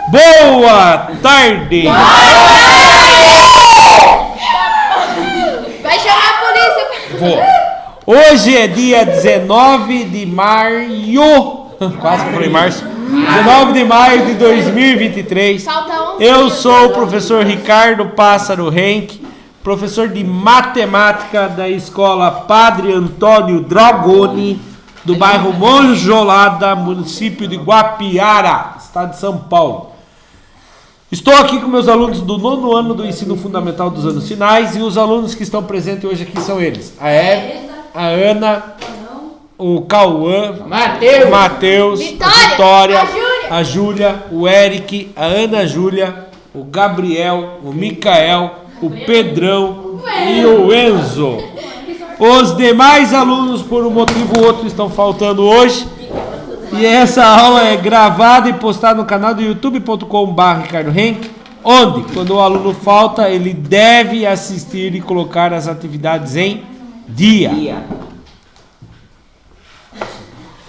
Boa tarde! Vai chamar a polícia! Vou. Hoje é dia 19 de maio. Quase que falei março. 19 de maio de 2023. Eu sou o professor Ricardo Pássaro Henk, professor de matemática da escola Padre Antônio Dragoni, do bairro Monjolada, município de Guapiara, estado de São Paulo. Estou aqui com meus alunos do 9º ano do ensino fundamental dos anos finais, e os alunos que estão presentes hoje aqui são eles: a Eve, a Ana, o Cauã, Matheus, a Vitória, a Júlia, o Eric, a Ana Júlia, o Gabriel, o Micael, o Pedrão e o Enzo. Os demais alunos, por um motivo ou outro, estão faltando hoje. E essa aula é gravada e postada no canal do youtube.com/ricardohenk, onde, quando o aluno falta, ele deve assistir e colocar as atividades em dia.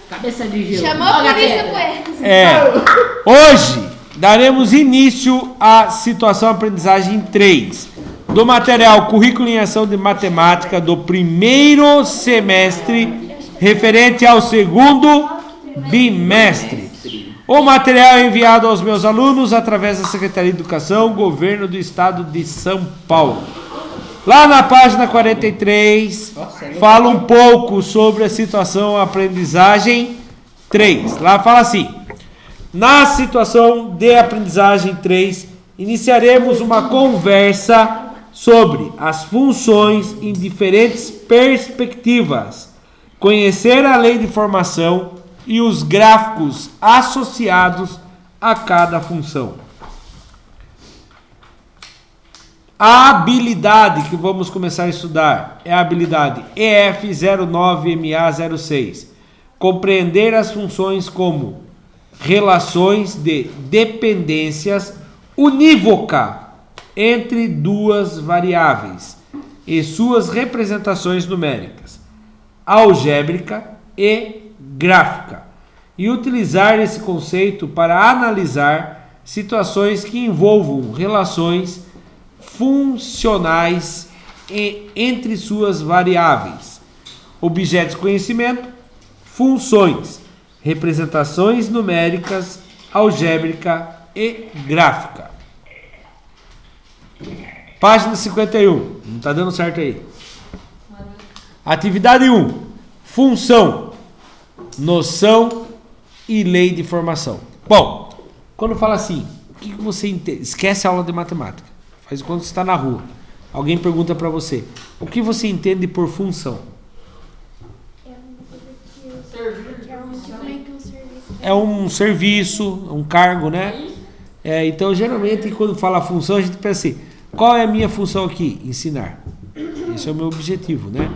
Cabeça de gelo. Chamou a polícia com eles. Hoje daremos início à situação aprendizagem 3 do material Currículo em Ação de Matemática do primeiro semestre, referente ao segundo bimestre. O material é enviado aos meus alunos através da Secretaria de Educação, Governo do Estado de São Paulo. Lá na página 43, fala um pouco sobre a situação aprendizagem 3. Lá fala assim: na situação de aprendizagem 3, iniciaremos uma conversa sobre as funções em diferentes perspectivas, conhecer a lei de formação e os gráficos associados a cada função. A habilidade que vamos começar a estudar é a habilidade EF09MA06. Compreender as funções como relações de dependências unívoca entre duas variáveis e suas representações numéricas, algébrica e gráfica, e utilizar esse conceito para analisar situações que envolvam relações funcionais entre suas variáveis, objetos de conhecimento, funções, representações numéricas, algébrica e gráfica. Página 51. Não está dando certo aí. Atividade 1. Função, noção e lei de formação. Bom, quando fala assim, o que você entende? Esquece a aula de matemática. Faz quando você está na rua. Alguém pergunta para você: o que você entende por função? É um serviço, um cargo, né? Então, geralmente, quando fala função, a gente pensa assim: qual é a minha função aqui? Ensinar. Esse é o meu objetivo, né?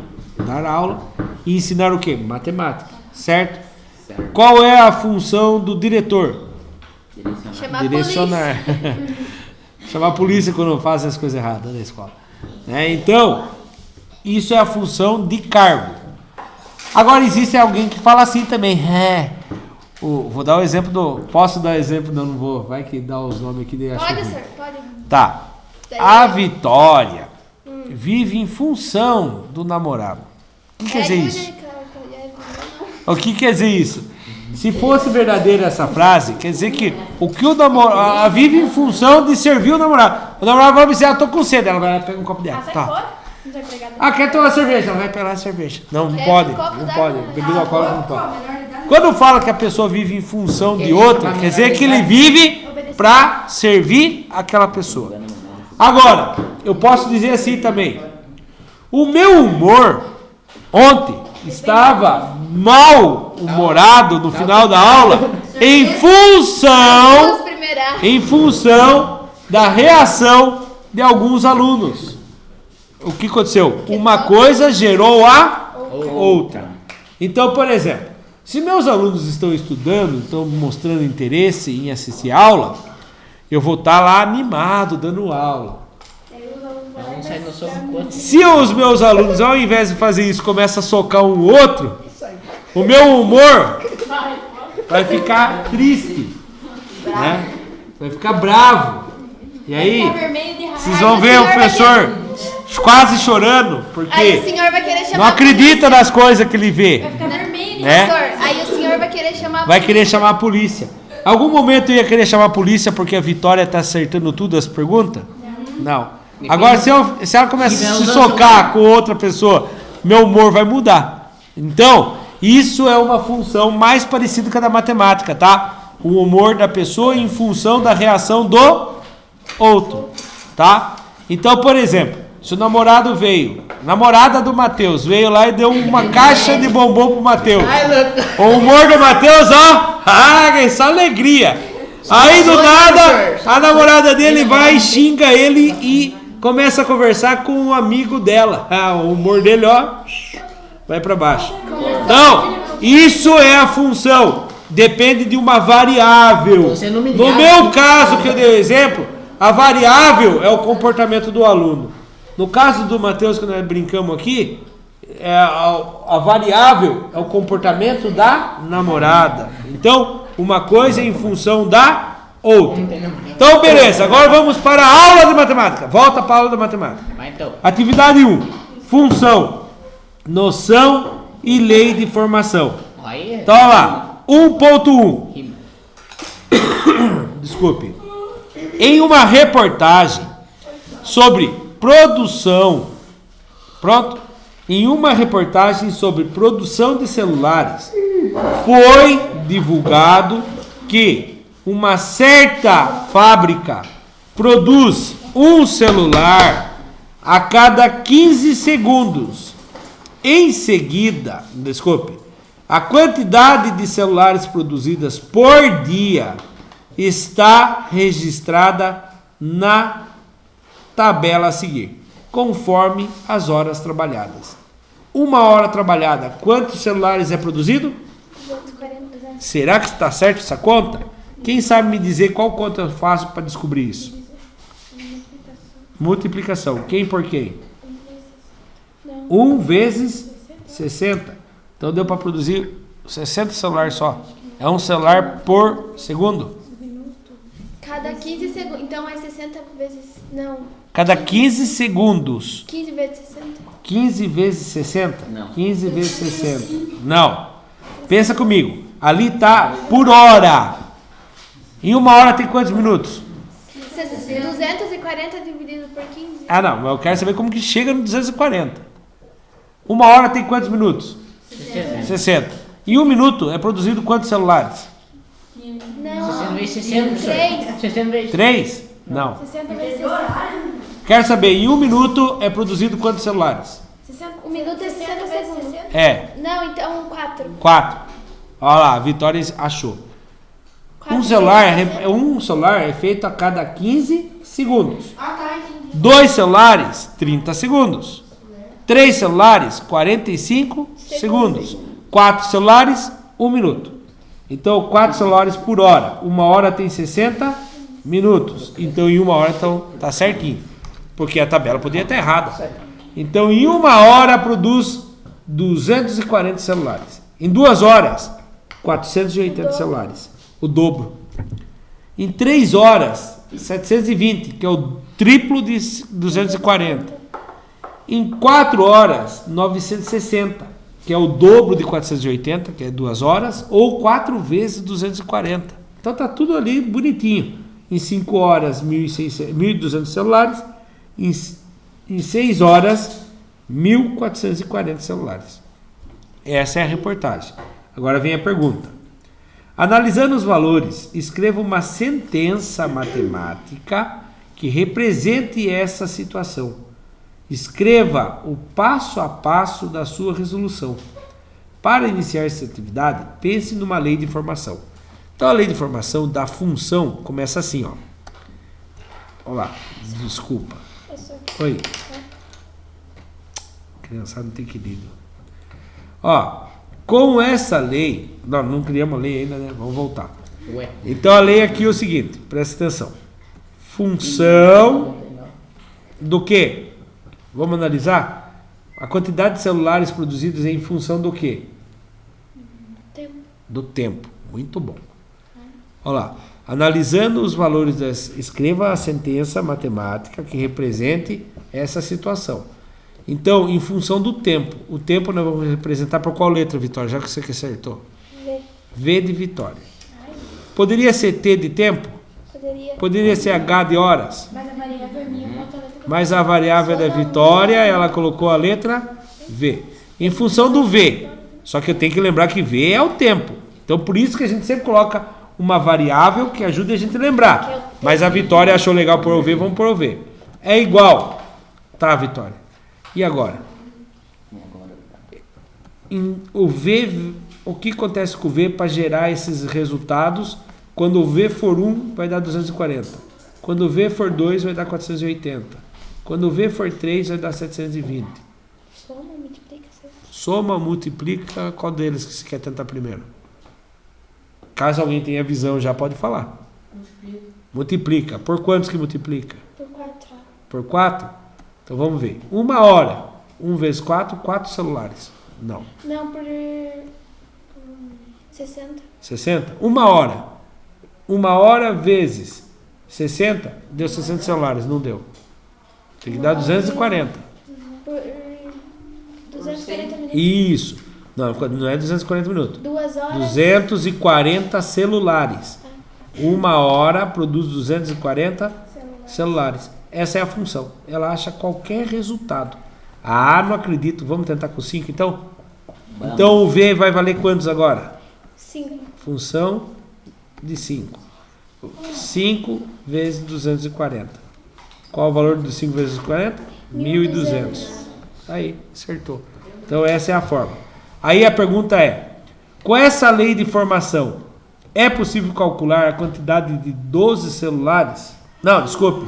Dar aula e ensinar o quê? Matemática, certo? Qual é a função do diretor? Direcionar. Chamar a polícia quando fazem as coisas erradas na escola. Então, isso é a função de cargo. Agora, existe alguém que fala assim também. Vou dar o exemplo do... Posso dar exemplo? Não vou. Vai que dá os nomes aqui. Pode, senhor, pode. Tá. A Vitória vive em função do namorado. O que quer dizer isso? O que quer dizer isso? Se fosse verdadeira essa frase, quer dizer que o que o namorado vive em função de servir o namorado. O namorado vai dizer: tô com sede. Ela vai pegar um copo dela. Tá. Quer tomar cerveja? Ela vai pegar a cerveja. Não pode. Não pode. Bebida alcoólica não pode. Quando fala que a pessoa vive em função de outra, quer dizer que ele vive para servir aquela pessoa. Agora, eu posso dizer assim também: o meu humor ontem estava mal-humorado no final da aula em função da reação de alguns alunos. O que aconteceu? Uma coisa gerou a outra. Então, por exemplo, se meus alunos estão estudando, estão mostrando interesse em assistir aula, eu vou estar lá animado, dando aula. Se os meus alunos, ao invés de fazer isso, começam a socar um outro, o meu humor vai ficar triste, né? vai ficar bravo. E aí, Vai ficar vermelho de raiva. vocês vão ver o professor quase chorando, Aí o porque senhor vai querer chamar não acredita nas coisas que ele vê. Vai ficar vermelho, né? professor. Aí o senhor vai querer chamar Vai querer chamar a polícia. Algum momento eu ia querer chamar a polícia porque a Vitória tá acertando tudo as perguntas? Não. Agora, se ela começa a se socar com outra pessoa, meu humor vai mudar. Então, isso é uma função mais parecida com a da matemática, tá? O humor da pessoa em função da reação do outro, tá? Então, por exemplo, se o namorado veio, namorada do Matheus veio lá e deu uma caixa de bombom pro Matheus. O humor do Matheus, ó, essa alegria. Aí do nada, a namorada dele vai, xinga ele e começa a conversar com um amigo dela. O humor dele, ó, vai para baixo. Então, isso é a função. Depende de uma variável. No meu caso, que eu dei o exemplo, a variável é o comportamento do aluno. No caso do Matheus, que nós brincamos aqui, a variável é o comportamento da namorada. Então, uma coisa é em função da outra. Então, beleza. Agora vamos para a aula de matemática. Volta para a aula de matemática. Atividade 1. Função, noção e lei de formação. Então, olha lá. 1.1. Desculpe. Em uma reportagem sobre produção, pronto? Em uma reportagem sobre produção de celulares, foi divulgado que uma certa fábrica produz um celular a cada 15 segundos. Em seguida, desculpe, a quantidade de celulares produzidas por dia está registrada na tabela a seguir, conforme as horas trabalhadas. Uma hora trabalhada, quantos celulares é produzido? 240. Será que está certo essa conta? Quem sabe me dizer qual conta eu faço para descobrir isso? Multiplicação. Quem por quem? 1 vezes 60. Então deu para produzir 60 celulares só. É um celular por segundo. Cada 15 segundos. Então é 60 vezes. Não. Cada 15 segundos. 15 vezes 60. 15 vezes 60? Não. 15 vezes 60. Não. Pensa comigo. Ali tá por hora. Em uma hora tem quantos minutos? 240 dividido por 15. Ah, não. Mas eu quero saber como que chega no 240. Uma hora tem quantos minutos? 60. Em um minuto é produzido quantos celulares? Não. 60 vezes 60. 3. 60 vezes. 3? Não. 60 vezes 60. Quero saber, em um minuto é produzido quantos celulares? 1 minuto é 60 segundos. É. Não, então 4. 4. Olha lá, a Vitória achou. Um celular é feito a cada 15 segundos. Ah, tá, entendi. 2 celulares, 30 segundos. 3 celulares, 45 segundos. 4 celulares, 1 minuto. Então, 4 celulares por hora. Uma hora tem 60 minutos. Então, em uma hora tá certinho. Porque a tabela poderia estar errada. Então, em uma hora produz 240 celulares. Em 2 horas, 480 celulares. O dobro. Em 3 horas, 720, que é o triplo de 240. Em 4 horas, 960, que é o dobro de 480, que é 2 horas, ou 4 vezes 240. Então tá tudo ali bonitinho. Em 5 horas, 1.200 celulares. Em 6 horas, 1.440 celulares. Essa é a reportagem. Agora vem a pergunta. Analisando os valores, escreva uma sentença matemática que represente essa situação. Escreva o passo a passo da sua resolução. Para iniciar essa atividade, pense numa lei de formação. Então, a lei de formação da função começa assim, ó. Olha lá, desculpa. Oi. Criançada não tem querido. Ó, com essa lei... Não criamos a lei ainda, né? Vamos voltar. Ué. Então, a lei aqui é o seguinte, presta atenção. Função do quê? Vamos analisar? A quantidade de celulares produzidos é em função do quê? Tempo. Do tempo. Muito bom. Olha lá. Analisando os valores escreva a sentença matemática que represente essa situação. Então, em função do tempo, o tempo nós vamos representar por qual letra, Vitória? Já que você que acertou. V. V de Vitória. Poderia ser T de tempo? Poderia ser H de horas? Mas a variável é minha, quanto a letra? Mas a variável é da Vitória, ela colocou a letra V. Em função do V. Só que eu tenho que lembrar que V é o tempo. Então, por isso que a gente sempre coloca uma variável que ajude a gente a lembrar. Mas a Vitória achou legal pôr o V, vamos pôr o V. É igual. Tá, Vitória. E agora? O V, o que acontece com o V para gerar esses resultados? Quando o V for 1, vai dar 240. Quando o V for 2, vai dar 480. Quando o V for 3, vai dar 720. Soma, multiplica. Soma, multiplica, qual deles que você quer tentar primeiro? Caso alguém tenha visão, já pode falar. Multiplica. Por quantos que multiplica? Por 4. Por 4? Então vamos ver. 1 hora. 1 vezes 4, 4 celulares. Não. Não, por 60. 60? 1 hora. 1 hora vezes 60, deu 60 celulares. Não deu. Tem que dar 240. Por 240 minutos. Isso. Não é 240 minutos. 2 horas. 240 celulares. 1 hora produz 240 celulares. Essa é a função. Ela acha qualquer resultado. Ah, não acredito. Vamos tentar com 5 então? Vamos. Então o V vai valer quantos agora? 5. Função de 5. 5 vezes 240. Qual o valor de 5 vezes 40? 1.200. Aí, acertou. Então essa é a forma. Aí a pergunta é, com essa lei de formação, é possível calcular a quantidade de 12 celulares? Não, desculpe.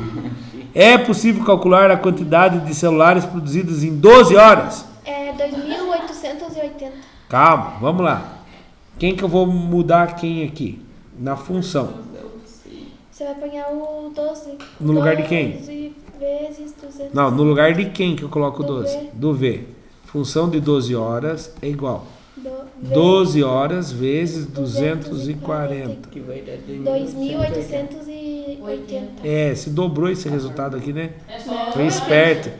É possível calcular a quantidade de celulares produzidos em 12 horas? É 2.880. Calma, vamos lá. Quem que eu vou mudar quem aqui? Na função. Você vai pegar o 12. No lugar de quem? 12 vezes 200. Não, no lugar de quem que eu coloco o 12? V. Do V. Função de 12 horas é igual. V. 12 horas vezes 240. Que vai dar 2.880. Se dobrou esse resultado aqui, né? Foi esperto.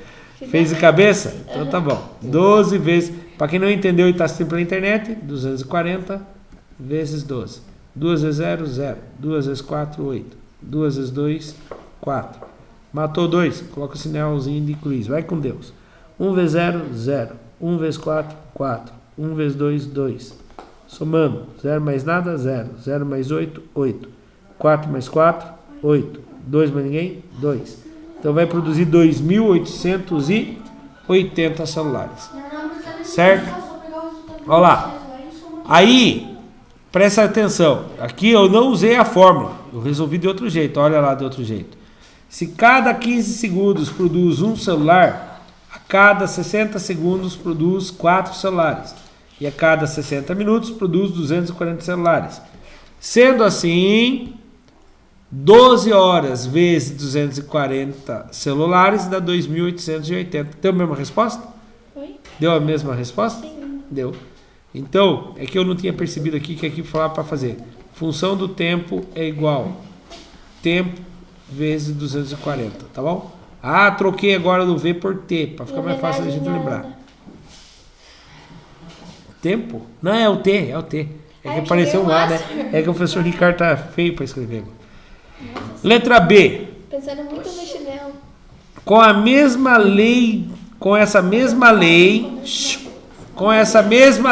Fez de cabeça? Então tá bom. 12 vezes. Para quem não entendeu e está assistindo pela internet, 240 vezes 12. 2 vezes 0, 0. 2 vezes 4, 8. 2 vezes 2, 4. Matou 2. Coloca o sinalzinho de cruz. Vai com Deus. 1 vezes 0, 0. 1 vezes 4, 4. 1 vezes 2, 2. Somando. 0 mais nada, 0. 0 mais 8, 8. 4 mais 4, 8. 2 mais ninguém, 2. Então vai produzir 2.880 celulares. Certo? Olha lá. Aí, presta atenção. Aqui eu não usei a fórmula. Eu resolvi de outro jeito. Olha lá de outro jeito. Se cada 15 segundos produz um celular, a cada 60 segundos produz 4 celulares. E a cada 60 minutos produz 240 celulares. Sendo assim, 12 horas vezes 240 celulares dá 2.880. Deu a mesma resposta? Oi? Deu a mesma resposta? Sim. Deu. Então, é que eu não tinha percebido aqui que a equipe falava para fazer. Função do tempo é igual tempo vezes 240, tá bom? Ah, troquei agora do V por T, para ficar mais fácil da gente lembrar. Tempo? Não, é o T, é o T. É que apareceu um A, né? É que o professor Ricardo tá feio para escrever. Letra B. Pensando muito no chinelo. Com essa mesma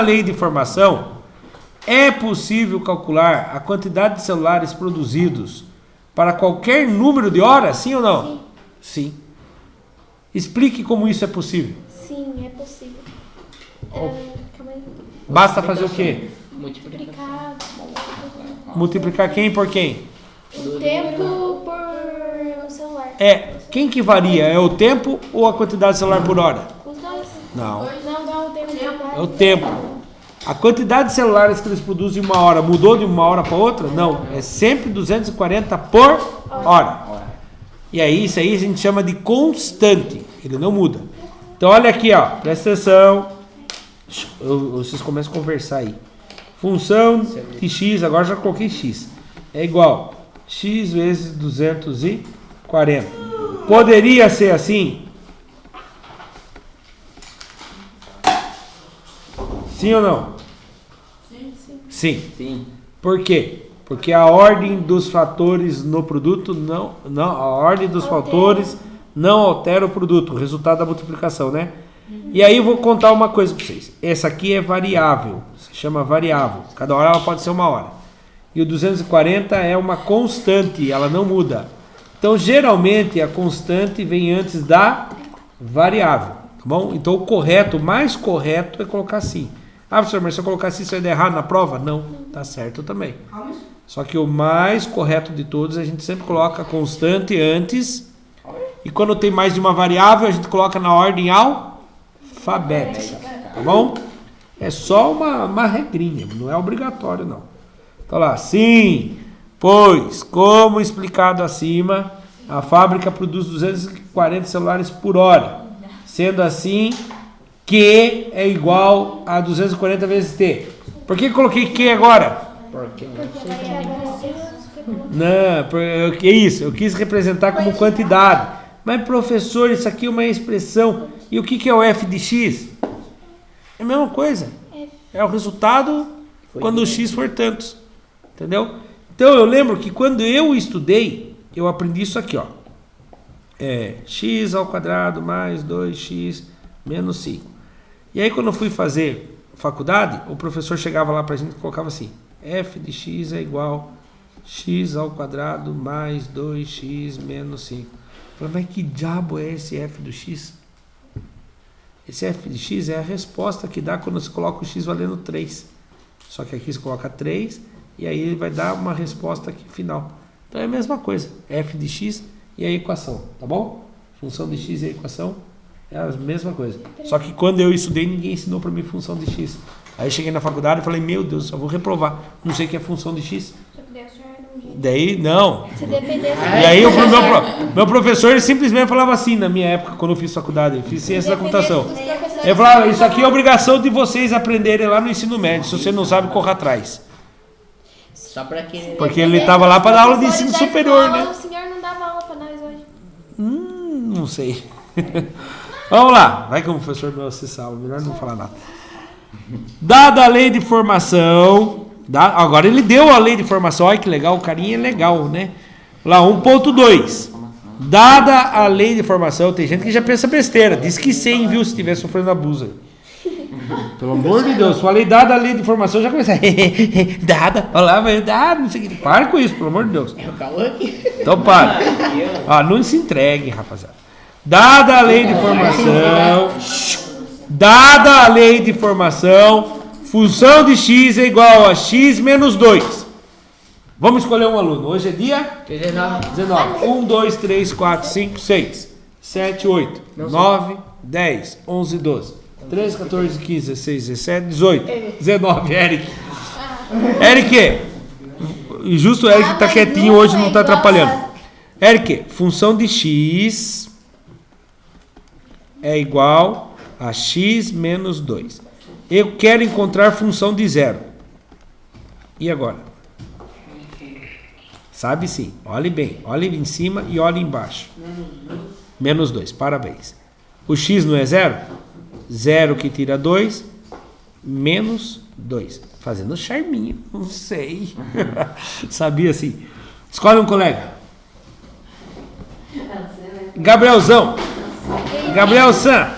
lei de formação, é possível calcular a quantidade de celulares produzidos para qualquer número de horas, sim ou não? Sim. Explique como isso é possível. Sim, é possível. Calma aí. Basta fazer o quê? Multiplicar. Multiplicar quem por quem? O tempo por um celular. Quem que varia? É o tempo ou a quantidade de celular por hora? Os dois. Não. Não, o tempo. É o tempo. A quantidade de celulares que eles produzem em uma hora mudou de uma hora para outra? Não. É sempre 240 por hora. E aí, isso aí a gente chama de constante. Ele não muda. Então, olha aqui, ó. Presta atenção. Vocês começam a conversar aí. Função de x, agora já coloquei x. É igual x vezes 240. Poderia ser assim? Sim ou não? Sim. Sim. Por quê? Porque a ordem dos fatores no produto a ordem dos fatores não altera o produto, o resultado da multiplicação, né? E aí eu vou contar uma coisa para vocês. Essa aqui é variável, se chama variável. Cada hora ela pode ser uma hora. E o 240 é uma constante, ela não muda. Então, geralmente, a constante vem antes da variável, tá bom? Então, o mais correto é colocar assim. Ah, professor, mas se eu colocar assim, isso vai dar errado na prova? Não, tá certo também. Só que o mais correto de todos, a gente sempre coloca a constante antes. E quando tem mais de uma variável, a gente coloca na ordem alfabética, tá bom? É só uma regrinha, não é obrigatório não. Então lá, sim, pois, como explicado acima, a fábrica produz 240 celulares por hora. Sendo assim, Q é igual a 240 vezes T. Por que coloquei Q agora? Não, é isso, eu quis representar como quantidade. Mas professor, isso aqui é uma expressão. E o que é o f de x? É a mesma coisa. É o resultado quando o x for tantos. Entendeu? Então eu lembro que quando eu estudei, eu aprendi isso aqui, ó. X ao quadrado mais 2x menos 5. E aí quando eu fui fazer faculdade, o professor chegava lá pra gente e colocava assim: f de x é igual x ao quadrado mais 2x menos 5. Eu falei, mas que diabo é esse f do x? Esse f de x é a resposta que dá quando você coloca o x valendo 3. Só que aqui você coloca 3 e aí ele vai dar uma resposta aqui final. Então é a mesma coisa, f de x e a equação, tá bom? Função de x e a equação é a mesma coisa. Só que quando eu estudei, ninguém ensinou para mim função de x. Aí eu cheguei na faculdade e falei, meu Deus, só vou reprovar. Não sei o que é função de x. Daí, não. Se dependesse... E aí meu professor ele simplesmente falava assim, na minha época, quando eu fiz faculdade, eu fiz ciência da computação. Ele falava, isso aqui é obrigação de vocês aprenderem lá no ensino médio. Se você não sabe, corra atrás. Só para quem... Porque ele estava lá para dar aula de ensino superior, né? O senhor não dava aula para nós hoje. Não sei. Vamos lá. Vai que o professor não acessa aula. Melhor não falar nada. Dada a lei de formação... Agora ele deu a lei de formação. Olha que legal. O carinha é legal, né? Lá, 1.2. Dada a lei de formação... Tem gente que já pensa besteira. Diz que sim, viu? Se estiver sofrendo abuso. Pelo amor de Deus. Falei dada a lei de formação. Já comecei. Dada. Olha lá, vai dar. Não sei o que. Para com isso, pelo amor de Deus. Então para. Não se entregue, rapaziada. Dada a lei de formação... Dada a lei de formação, função de x é igual a x menos 2. Vamos escolher um aluno. Hoje é dia 19. 1, 2, 3, 4, 5, 6, 7, 8, 9, 10, 11, 12, 13, 14, 15, 16, 17, 18, 19. Eric. Eric. Justo o Eric está quietinho hoje, não está atrapalhando. Eric, função de x é igual a x menos 2. Eu quero encontrar função de zero. E agora? Sabe sim. Olhe bem. Olhe em cima e olhe embaixo. Menos 2. Parabéns. O x não é zero? Zero que tira 2. Menos 2. Fazendo charminho. Não sei. Sabia sim. Escolhe um colega. Gabrielzão. Gabriel San.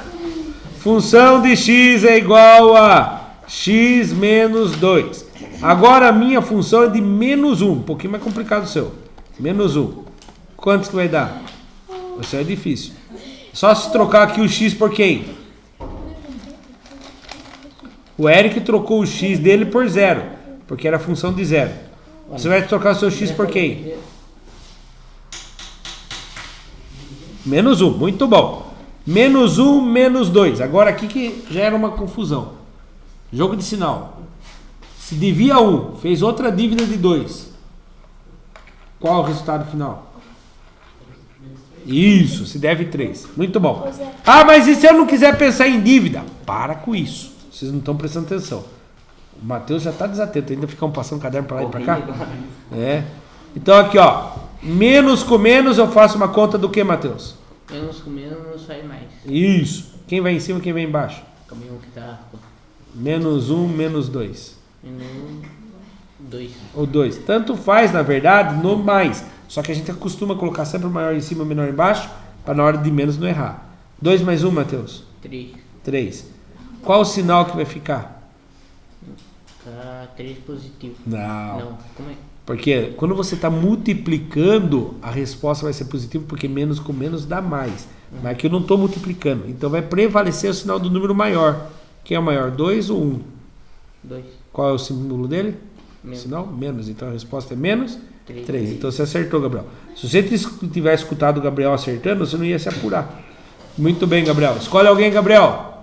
Função de x é igual a x menos 2. Agora a minha função é de menos 1. Um pouquinho mais complicado o seu. Menos 1. Quantos que vai dar? Isso é difícil. Só se trocar aqui o x por quem? O Eric trocou o x dele por 0. Porque era função de 0. Você vai trocar o seu x por quem? Menos 1. Muito bom. Menos 1, menos 2. Agora aqui que já era uma confusão. Jogo de sinal. Se devia 1, fez outra dívida de 2. Qual é o resultado final? Isso, se deve 3. Muito bom. Ah, mas e se eu não quiser pensar em dívida? Para com isso. Vocês não estão prestando atenção. O Matheus já está desatento. Ainda ficam passando caderno para lá e para cá. Então aqui, ó. Menos com menos eu faço uma conta do que, Matheus? Menos com menos faz mais. Isso. Quem vai em cima, quem vai embaixo? Caminho que tá... Menos 1, menos 2. Menos 2. Ou 2. Tanto faz, na verdade, no mais. Só que a gente costuma colocar sempre o maior em cima e o menor embaixo, para na hora de menos não errar. 2 mais 1, Matheus? 3. 3. Qual o sinal que vai ficar? Tá 3 positivo. Não. Como é? Porque quando você está multiplicando, a resposta vai ser positiva, porque menos com menos dá mais. Mas aqui eu não estou multiplicando. Então vai prevalecer o sinal do número maior. Quem é o maior? 2 ou 1? 2. Qual é o símbolo dele? Menos. Sinal? Menos. Então a resposta é menos 3. 3. Então você acertou, Gabriel. Se você tivesse escutado o Gabriel acertando, você não ia se apurar. Muito bem, Gabriel. Escolhe alguém, Gabriel.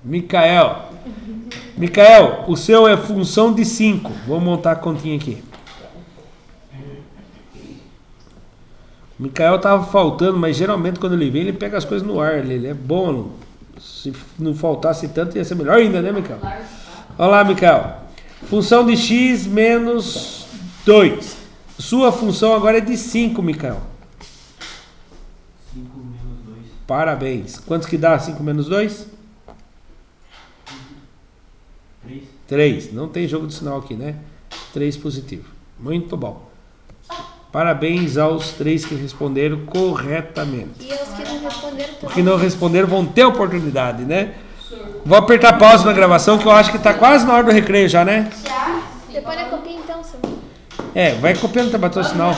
Micael. Micael, o seu é função de 5. Vamos montar a continha aqui. Micael estava faltando, mas geralmente quando ele vem, ele pega as coisas no ar. Ele é bom, aluno. Se não faltasse tanto, ia ser melhor ainda, né, Micael? Olha lá, Micael. Função de x menos 2. Sua função agora é de 5, Micael. 5 menos 2. Parabéns. Quantos que dá 5 menos 2? 3. 3. Não tem jogo de sinal aqui, né? 3 positivo. Muito bom. Parabéns aos 3 que responderam corretamente. E os que não responderam Os também. que não responderam vão ter oportunidade, né? Vou apertar pausa na gravação, que eu acho que está quase na hora do recreio já, né? Já? Depois da copinha então, seu. Vai copiando para bater o sinal.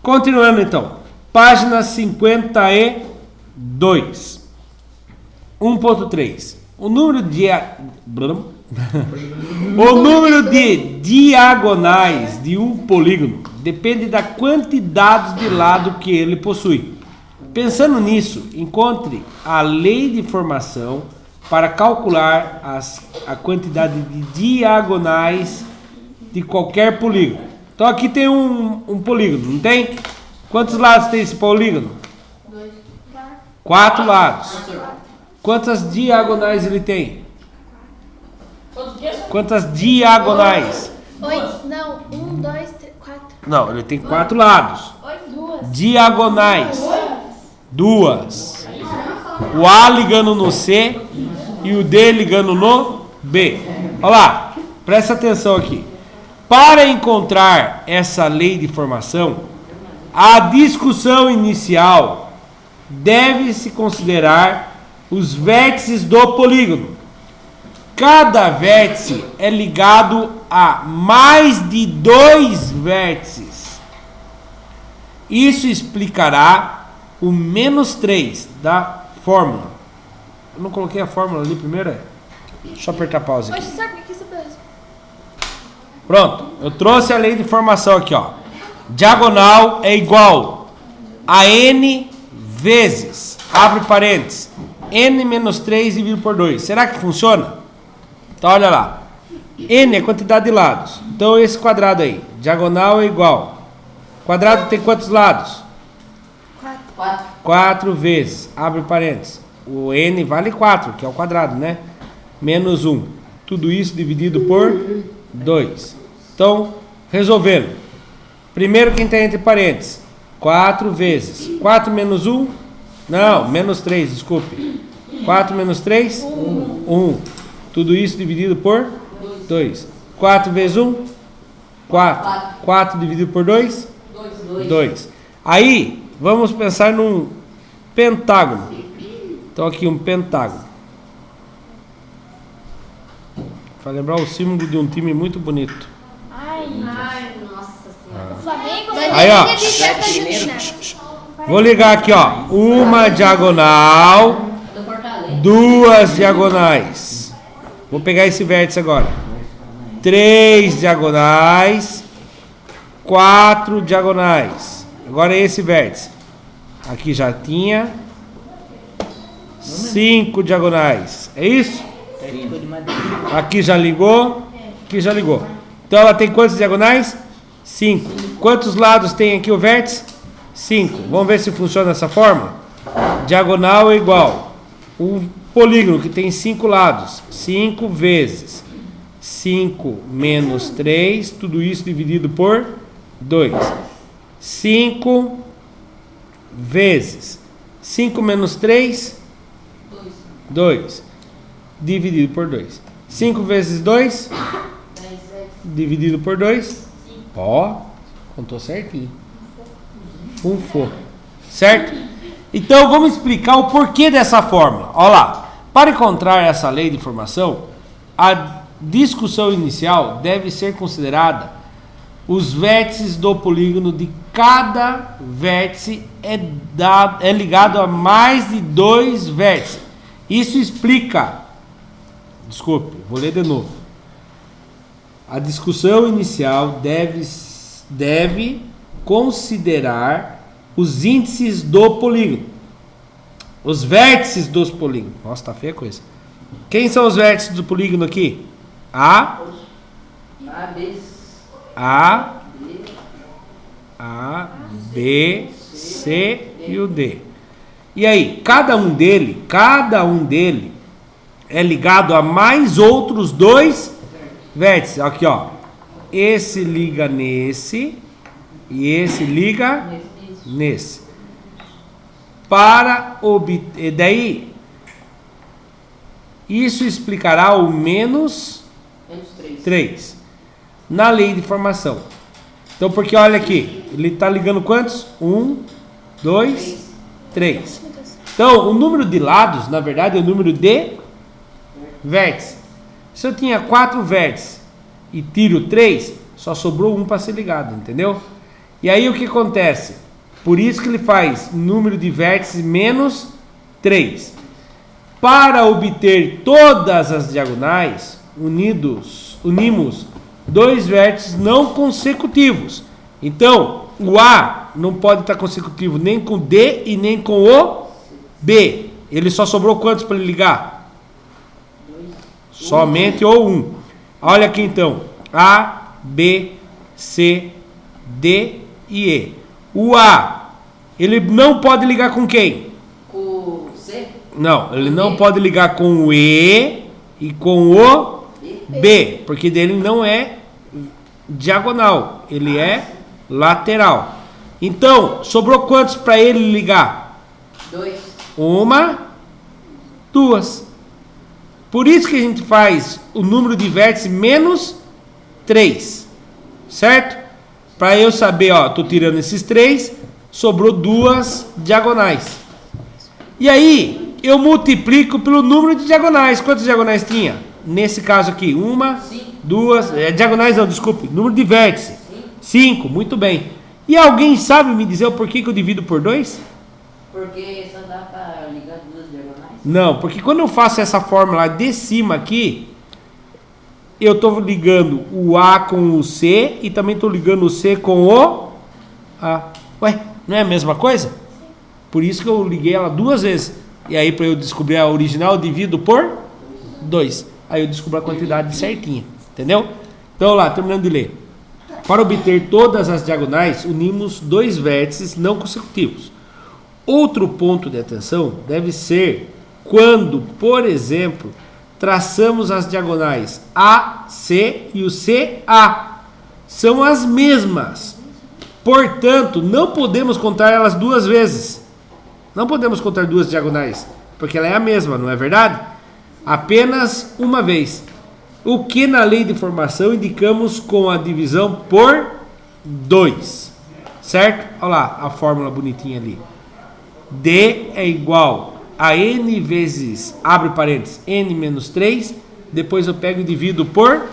Continuando então. Página 52. 1.3. O número de diagonais de um polígono depende da quantidade de lado que ele possui. Pensando nisso, encontre a lei de formação para calcular a quantidade de diagonais de qualquer polígono. Então aqui tem um polígono, não tem? Quantos lados tem esse polígono? 4 lados. Quantas diagonais ele tem? Quantas diagonais? 8, não, 1, 2, 3, 4. Não, ele tem 4 lados. 2. Diagonais. 2. O A ligando no C e o D ligando no B. Olha lá, presta atenção aqui. Para encontrar essa lei de formação, a discussão inicial deve-se considerar os vértices do polígono. Cada vértice é ligado a mais de 2 vértices. Isso explicará o menos 3 da fórmula. Eu não coloquei a fórmula ali primeiro? Deixa eu apertar pausa aqui. Poxa, sabe o que isso fez? Pronto, eu trouxe a lei de formação aqui, ó. Diagonal é igual a n vezes, abre parênteses, n menos 3 dividido por 2. Será que funciona? Então olha lá. N é a quantidade de lados. Então esse quadrado aí, diagonal é igual. Quadrado tem quantos lados? 4 vezes, abre parênteses. O n vale 4, que é o quadrado, né? Menos 1. Tudo isso dividido por 2. Então, resolvendo. Primeiro quem está entre parênteses. 4 vezes. 4 menos 1? Não, menos 3, desculpe. 4 menos 3? 1. Tudo isso dividido por 2. 4 vezes 1? 4. 4 dividido por 2? 2. Aí, vamos pensar num pentágono. Então aqui um pentágono. Vai lembrar o símbolo de um time muito bonito. Ai, nossa senhora. O Flamengo Aí, ó. Vou ligar aqui, ó. Uma diagonal, 2 diagonais. Vou pegar esse vértice agora. 3 diagonais, 4 diagonais. Agora é esse vértice. Aqui já tinha 5 diagonais. É isso? Aqui já ligou. Aqui já ligou. Então ela tem quantos diagonais? 5. Quantos lados tem aqui o vértice? 5. Vamos ver se funciona dessa forma? Diagonal é igual um polígono que tem 5 lados. 5 vezes 5 menos 3, tudo isso dividido por 2. 5 vezes 5 menos 3, 2. Dividido por 2. 5 vezes 2, dividido por 2. Ó, contou certinho. Funfou. Certo? Então vamos explicar o porquê dessa fórmula. Olha lá. Para encontrar essa lei de formação, a discussão inicial deve ser considerada os vértices do polígono de cada vértice é ligado a mais de 2 vértices. Isso explica. Desculpe, vou ler de novo. A discussão inicial deve considerar os índices do polígono. Os vértices dos polígonos. Nossa, tá feia a coisa. Quem são os vértices do polígono aqui? A, B, C e o D. E aí, cada um dele é ligado a mais outros 2 vértices. Aqui, ó. Esse liga nesse e esse liga nesse. Para obter, daí isso explicará o menos 3 na lei de formação. Então, porque olha aqui, ele está ligando quantos? 1, 2, 3. Então, o número de lados, na verdade, é o número de vértices. Se eu tinha 4 vértices e tiro 3, só sobrou um para ser ligado, entendeu? E aí o que acontece? Por isso que ele faz número de vértices menos 3. Para obter todas as diagonais, unimos 2 vértices não consecutivos. Então, o A não pode estar consecutivo nem com o D e nem com o B. Ele só sobrou quantos para ele ligar? Somente o 1. Olha aqui então. A, B, C, D e E. O A, ele não pode ligar com quem? Com o C? Não, ele não pode ligar com o E e com o B, porque dele não é diagonal, ele é lateral. Então, sobrou quantos para ele ligar? 2. 1, 2. Por isso que a gente faz o número de vértices menos 3, certo? Para eu saber, ó, tô tirando esses 3, sobrou 2 diagonais. E aí, eu multiplico pelo número de diagonais. Quantas diagonais tinha? Nesse caso aqui, 1, 2, diagonais não, desculpe, número de vértices. 5, muito bem. E alguém sabe me dizer o porquê que eu divido por 2? Porque só dá para ligar 2 diagonais? Não, porque quando eu faço essa fórmula de cima aqui, eu estou ligando o A com o C e também estou ligando o C com o A. Ué, não é a mesma coisa? Por isso que eu liguei ela 2 vezes. E aí, para eu descobrir a original, eu divido por 2. Aí eu descubro a quantidade certinha. Entendeu? Então, lá, terminando de ler. Para obter todas as diagonais, unimos 2 vértices não consecutivos. Outro ponto de atenção deve ser quando, por exemplo, traçamos as diagonais AC e o CA. São as mesmas. Portanto, não podemos contar elas 2 vezes. Não podemos contar 2 diagonais, porque ela é a mesma, não é verdade? Apenas uma vez. O que na lei de formação indicamos com a divisão por 2. Certo? Olha lá a fórmula bonitinha ali. D é igual a N vezes, abre parênteses, N menos 3. Depois eu pego e divido por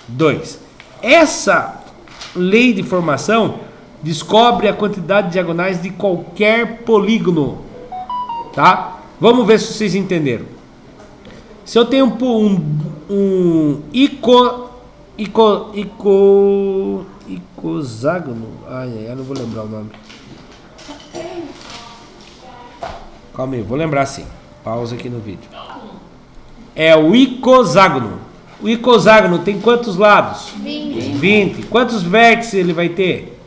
2. Essa lei de formação descobre a quantidade de diagonais de qualquer polígono. Tá? Vamos ver se vocês entenderam. Se eu tenho um icoságono, eu não vou lembrar o nome. Calma aí, vou lembrar sim. Pausa aqui no vídeo. É o icoságono. O icoságono tem quantos lados? 20. Quantos vértices ele vai ter?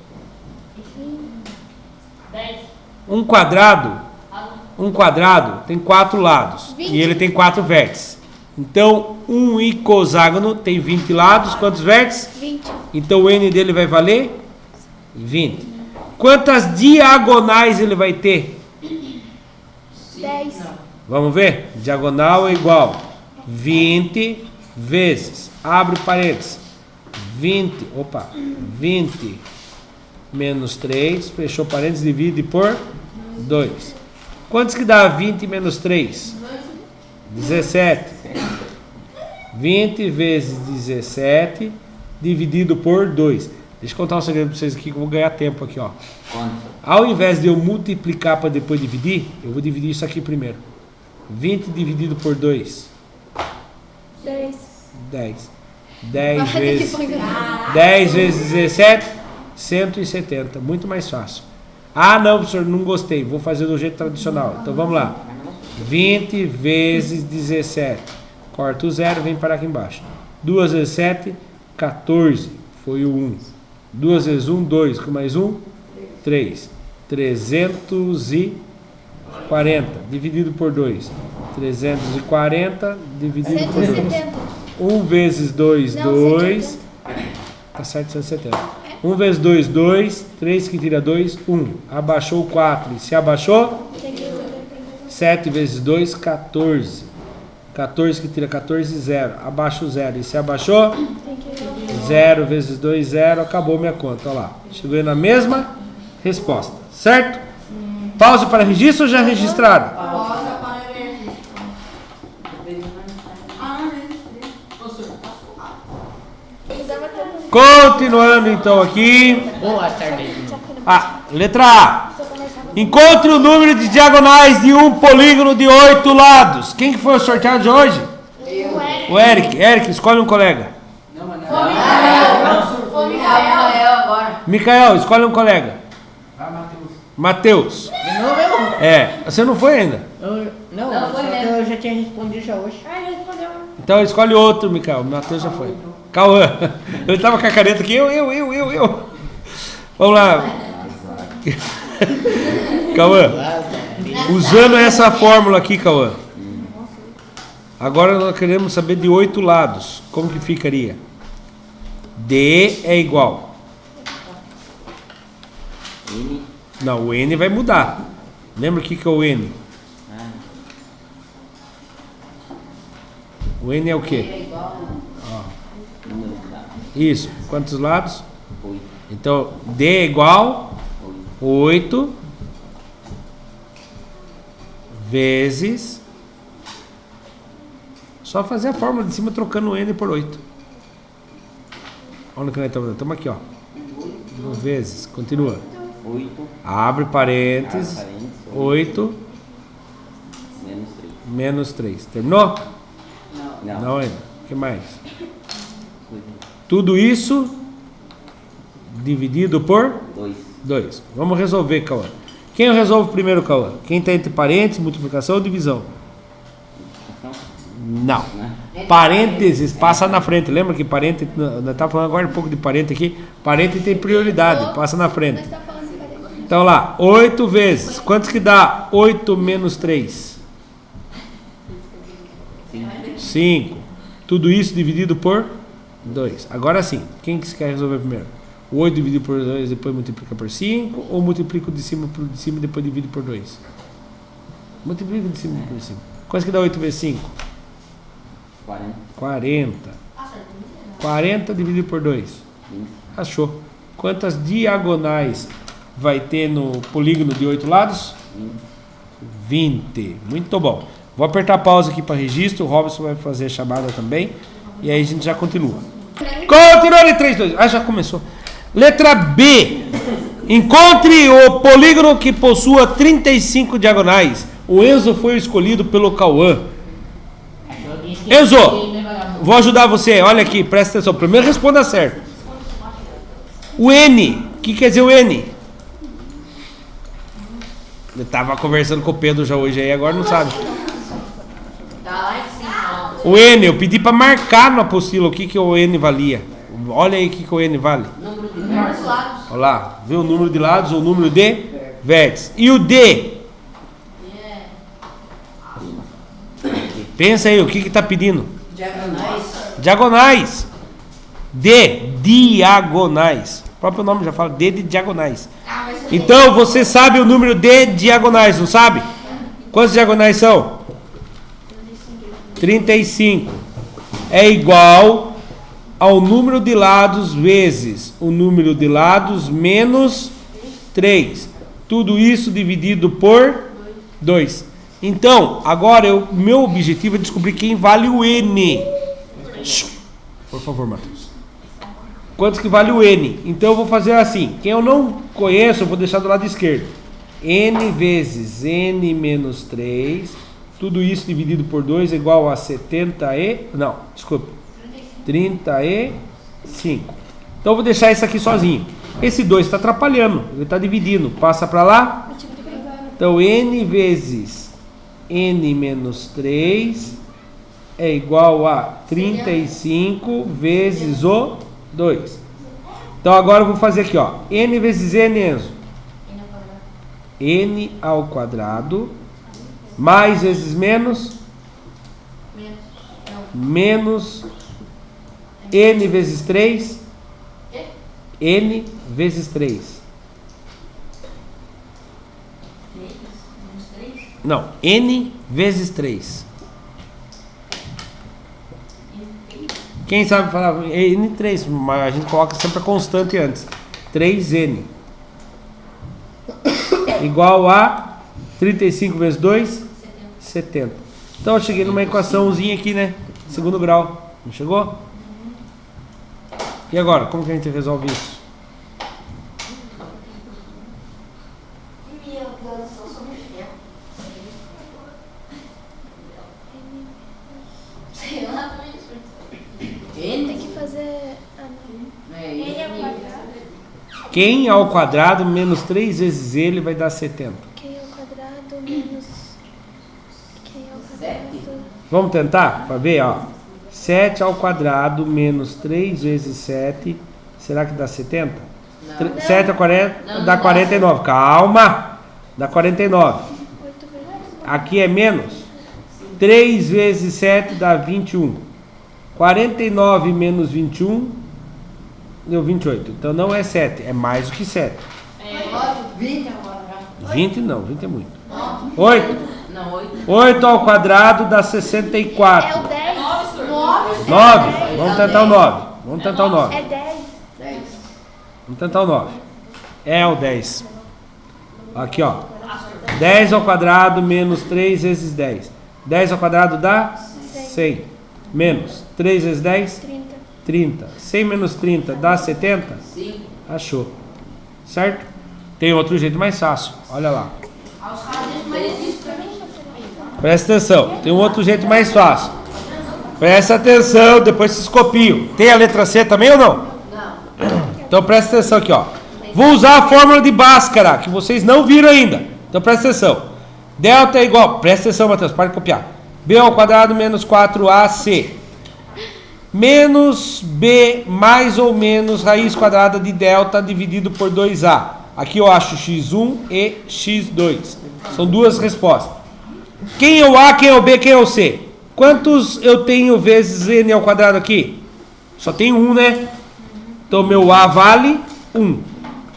10. Um quadrado tem 4 lados. 20. E ele tem 4 vértices. Então, um icosságono tem 20 lados. Quantos vértices? 20. Então, o N dele vai valer 20. Quantas diagonais ele vai ter? 10. Vamos ver? Diagonal é igual 20 vezes, abre parênteses, 20 menos 3, fechou parênteses, divide por 2. Quantos que dá 20 menos 3? 17. 20 vezes 17 dividido por 2. Deixa eu contar um segredo para vocês aqui que eu vou ganhar tempo aqui, ó. Ao invés de eu multiplicar para depois dividir, eu vou dividir isso aqui primeiro. 20 dividido por 2. 10. 10. 10 vezes 17, 170. Muito mais fácil. Ah, não, professor, não gostei. Vou fazer do jeito tradicional. Então vamos lá. 20 vezes 17. Corta o 0, vem parar aqui embaixo. 2 vezes 7, 14. Foi o 1. 2 vezes 1, 2. Com mais 1, 3. 340. Dividido por 2. 340 dividido por 2. 1 vezes 2, 2. Tá certo, 170. 1 vezes 2, 2. 3 que tira 2, 1. Abaixou o 4. E se abaixou? 7 vezes 2, 14. 14 que tira 14, 0. Abaixa o 0. E se abaixou? 0 vezes 2, 0. Acabou minha conta. Olha lá. Chegou aí na mesma resposta. Certo? Pausa para registro ou já registraram? Pausa para registro. Continuando então aqui. Boa tarde. Letra A. Encontre o número de diagonais de um polígono de 8 lados. Quem que foi o sorteado de hoje? O Eric. Eric, escolhe um colega. Foi Micael agora. Micael, escolhe um colega. Mateus. De novo eu? Você não foi ainda. Não, Não, só foi que mesmo. eu já tinha respondido já hoje. Então escolhe outro, Micael. Mateus já foi. Cauã. Ele tava com a caneta aqui. Eu. Vamos lá. Cauã. Usando essa fórmula aqui, Cauã. Agora nós queremos saber de 8 lados. Como que ficaria? D é igual. Não, o N vai mudar. Lembra o que é o N? O N é o quê? Isso. Quantos lados? 8. Então, D é igual 8 vezes... Só fazer a fórmula de cima trocando o N por 8. Olha o que nós estamos fazendo. Estamos aqui, ó. Vezes. Continua. 8. Abre parênteses. 8 Menos 3. menos 3. Terminou? Não. Não ainda. O que mais? Tudo isso dividido por 2. Vamos resolver, Cauã. Quem resolve primeiro, Cauã? Quem está entre parênteses, multiplicação ou divisão? Não. Parênteses passa na frente. Lembra que parênteses, nós estamos falando agora um pouco de parênteses aqui. Parênteses tem prioridade, passa na frente. Então lá, 8 vezes. Quantos que dá 8 menos 3? 5. Tudo isso dividido por 2. Agora sim, quem que quer resolver primeiro? O 8 dividido por 2, depois multiplica por 5, ou multiplica de cima por de cima e depois divide por 2? Multiplica de cima por cima. Quanto que dá 8 vezes 5? 40. 40 dividido por 2. Achou. Quantas diagonais vai ter no polígono de 8 lados? 20. Muito bom. Vou apertar pausa aqui para registro. O Robson vai fazer a chamada também. E aí a gente já continua. Continua em 3, 2. Já começou. Letra B. Encontre o polígono que possua 35 diagonais. O Enzo foi escolhido pelo Cauã. Enzo, vou ajudar você. Olha aqui, presta atenção. Primeiro responda certo. O N. O que quer dizer o N? Eu estava conversando com o Pedro já hoje aí, agora não sabe. Tá lá em cima. O N, eu pedi para marcar no apostila o que o N valia. Olha aí o que o N vale. Número de lados. Olha lá, vê o número de lados ou o número de vértices. E o D? Pensa aí, o que está pedindo? Diagonais. Diagonais. D, diagonais. O próprio nome já fala D de diagonais. Então, você sabe o número de diagonais, não sabe? Quantas diagonais são? 35. É igual ao número de lados vezes o número de lados menos 3. Tudo isso dividido por 2. Então, agora meu objetivo é descobrir quem vale o N. Por favor, Matheus. Quantos que vale o N? Então eu vou fazer assim. Quem eu não conheço, eu vou deixar do lado esquerdo. N vezes N menos 3. Tudo isso dividido por 2 é igual a 35. Então eu vou deixar isso aqui sozinho. Esse 2 está atrapalhando. Ele está dividindo. Passa para lá. Então N vezes N menos 3 é igual a 35 vezes o 2. Então agora eu vou fazer aqui, ó. N vezes N, Enzo. N ao quadrado. Mais vezes menos. Menos. N vezes 3. N vezes 3. Não, N vezes 3. Quem sabe falar N3, mas a gente coloca sempre a constante antes. 3N. Igual a 35 vezes 2? 70. Então eu cheguei numa equaçãozinha aqui, né? Segundo grau. Não chegou? E agora, como que a gente resolve isso? Tem que fazer... Quem ao quadrado menos 3 vezes ele vai dar 70. Quem ao quadrado menos... Quem ao quadrado... Vamos tentar? Para ver, ó. 7 ao quadrado menos 3 vezes 7. Será que dá 70? 7 a 40 dá 49. Calma! Dá 49. Aqui é menos. 3 vezes 7 dá 21. 49 menos 21 deu 28. Então não é 7, é mais do que 7. 20 agora já. 20 não, 20 é muito. 8. 8 ao quadrado dá 64. É o 10. 9. Vamos tentar o 9. Vamos tentar o 9. É 10. Vamos tentar o 9. É o 10. Aqui, ó. 10 ao quadrado menos 3 vezes 10. 10 ao quadrado dá 100. Menos 3 vezes 10? 30. 100 menos 30 dá 70? Sim. Achou. Certo? Tem outro jeito mais fácil. Olha lá. Presta atenção. Tem um outro jeito mais fácil. Presta atenção, depois vocês copiam. Tem a letra C também ou não? Não. Então presta atenção aqui, ó. Vou usar a fórmula de Bhaskara, que vocês não viram ainda. Então presta atenção. Delta é igual... Presta atenção, Matheus, para de copiar. B ao quadrado menos 4AC. Menos B mais ou menos raiz quadrada de delta dividido por 2A. Aqui eu acho x1 e x2. São duas respostas. Quem é o A, quem é o B, quem é o C? Quantos eu tenho vezes n ao quadrado aqui? Só tem 1, né? Então meu A vale 1.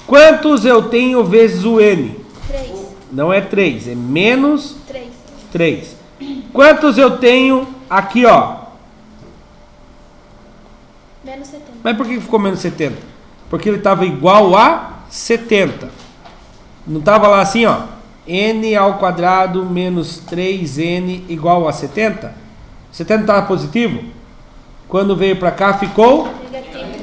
Quantos eu tenho vezes o n? 3. Não é 3, é menos 3. 3. Quantos eu tenho aqui, ó? Menos 70. Mas por que ficou menos 70? Porque ele estava igual a 70. Não estava lá assim, ó. N ao quadrado menos 3n igual a 70? 70 estava positivo? Quando veio para cá ficou?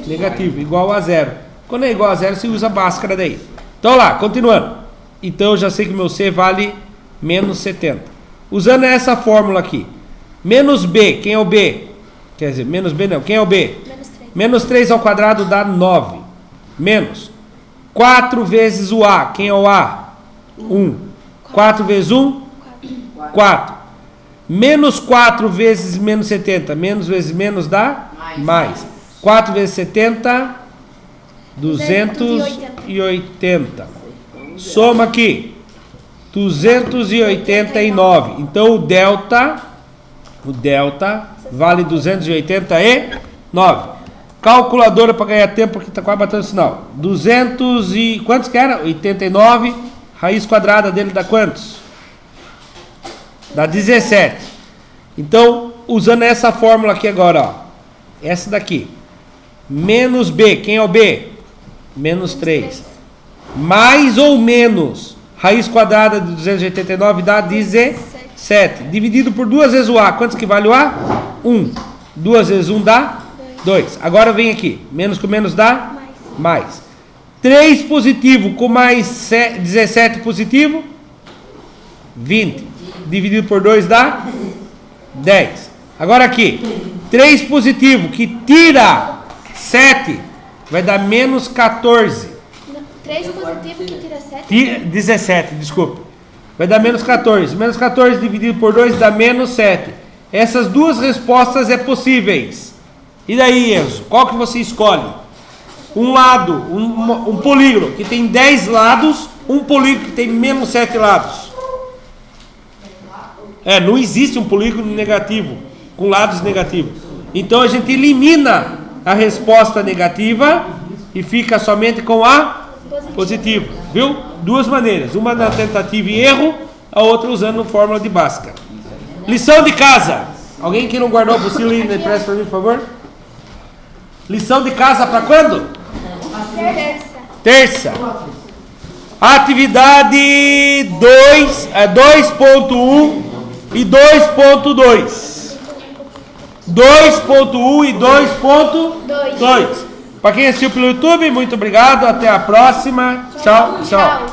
Negativo, igual a 0. Quando é igual a 0, você usa a Bhaskara daí. Então lá, continuando. Então eu já sei que o meu C vale menos 70. Usando essa fórmula aqui. Menos B, quem é o B? Quer dizer, menos B não, quem é o B? Menos 3. Menos 3 ao quadrado dá 9. Menos 4 vezes o A, quem é o A? 1. 4 vezes 1? 4. Menos 4 vezes menos 70. Menos vezes menos dá? Mais. 4 vezes 70? 280. Soma aqui. 289. Então o delta O delta vale 289. Calculadora para ganhar tempo, porque está quase batendo o sinal. 200 e... quantos que era? 89. Raiz quadrada dele dá quantos? Dá 17. Então, usando essa fórmula aqui agora, ó. Essa daqui. Menos B. Quem é o B? Menos 3. Mais ou menos. Raiz quadrada de 289 dá 17. Dividido por 2 vezes o A. Quantos que vale o A? 1. 2 vezes 1 dá? 2. Agora vem aqui. Menos com menos dá? Mais. 3 positivo com mais 17 positivo? 20. Dividido por 2 dá? 10. Agora aqui. 3 positivo que tira 7 vai dar menos 14. 3 positivo que tira 7? 17, desculpa. Vai dar menos 14. Menos 14 dividido por 2 dá menos 7. Essas duas respostas é possíveis. E daí, Enzo? Qual que você escolhe? Um lado, um polígono que tem 10 lados, um polígono que tem menos 7 lados. Não existe um polígono negativo, com lados negativos. Então a gente elimina a resposta negativa e fica somente com a positiva. Viu? Duas maneiras. Uma na tentativa e erro, a outra usando fórmula de Bhaskara. Lição de casa. Alguém que não guardou a apostila aí, me presta para mim, por favor? Lição de casa para quando? Terça. Atividade 2.1 e 2.2. 2.1 e 2.2. Para quem assistiu pelo YouTube, muito obrigado. Até a próxima. Tchau, tchau.